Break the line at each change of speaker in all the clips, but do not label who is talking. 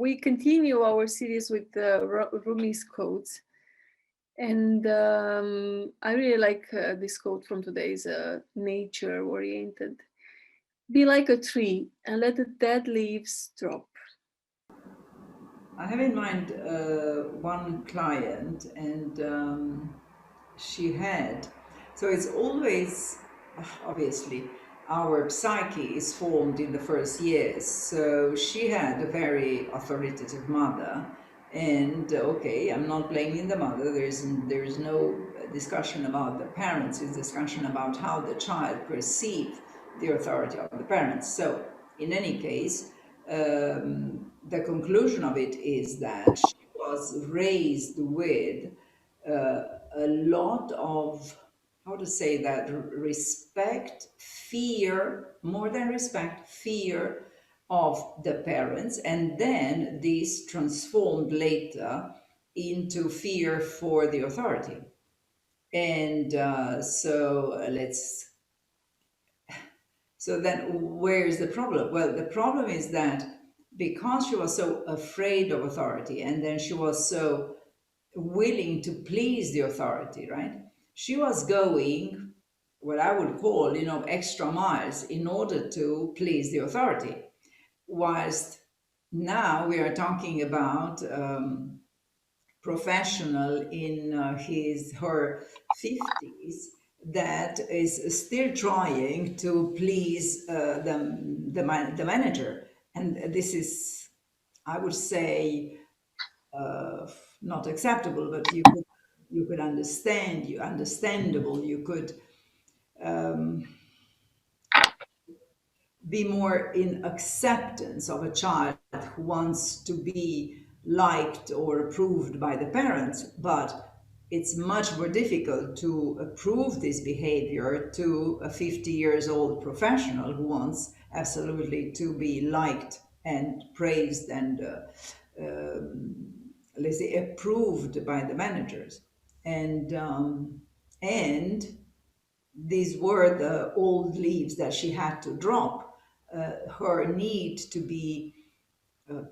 we continue our series with Rumi's quotes. And I really like this quote from today's nature-oriented. Be like a tree and let the dead leaves drop.
I have in mind one client, and she had, so it's always, obviously, our psyche is formed in the first years. So she had a very authoritative mother, and okay, I'm not blaming the mother. There is no discussion about the parents. It's discussion about how the child perceived the authority of the parents. So in any case, the conclusion of it is that she was raised with a lot of, how to say that, respect, fear, more than respect, fear of the parents, and then this transformed later into fear for the authority. And so then where is the problem? Well, the problem is that because she was so afraid of authority, and then she was so willing to please the authority, right? She was going what I would call, extra miles in order to please the authority. Whilst now we are talking about professional in her 50s that is still trying to please the manager. And this is, I would say, uh, not acceptable, but you could understandable. You could be more in acceptance of a child who wants to be liked or approved by the parents, but it's much more difficult to approve this behavior to a 50 years old professional who wants absolutely to be liked and praised and let's say approved by the managers. And these were the old leaves that she had to drop. Her need to be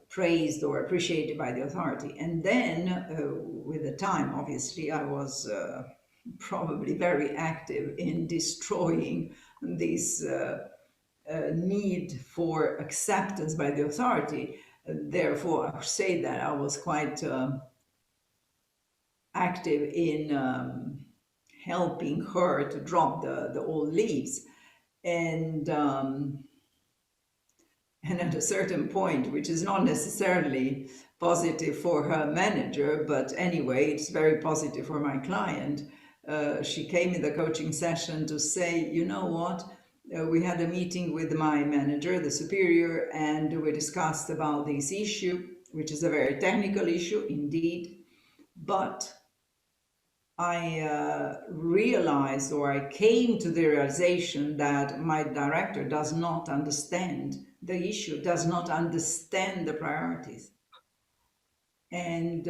praised or appreciated by the authority. And then, with the time, obviously, I was probably very active in destroying this need for acceptance by the authority. Therefore, I would say that I was quite active in helping her to drop the old leaves. And and at a certain point, which is not necessarily positive for her manager, but anyway, it's very positive for my client. She came in the coaching session to say, you know what? We had a meeting with my manager, the superior, and we discussed about this issue, which is a very technical issue indeed. But I realized, or I came to the realization that my director does not understand the issue, does not understand the priorities. And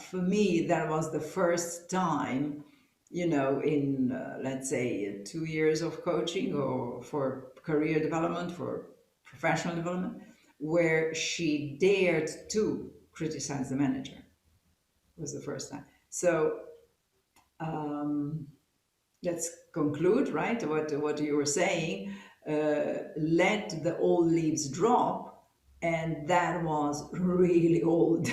for me, that was the first time, in let's say 2 years of coaching or for career development, for professional development, where she dared to criticize the manager. It was the first time. So um, let's conclude, right? What you were saying. Let the old leaves drop, and that was really old.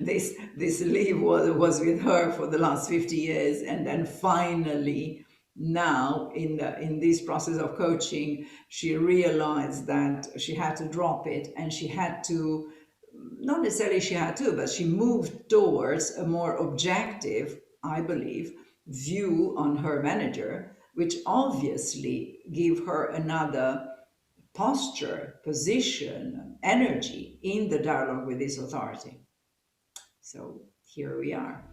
This leaf was with her for the last 50 years, and then finally, now in this process of coaching, she realized that she had to drop it, and she had to, not necessarily she had to, but she moved towards a more objective, I believe, view on her manager, which obviously gave her another posture, position, energy in the dialogue with this authority. So here we are.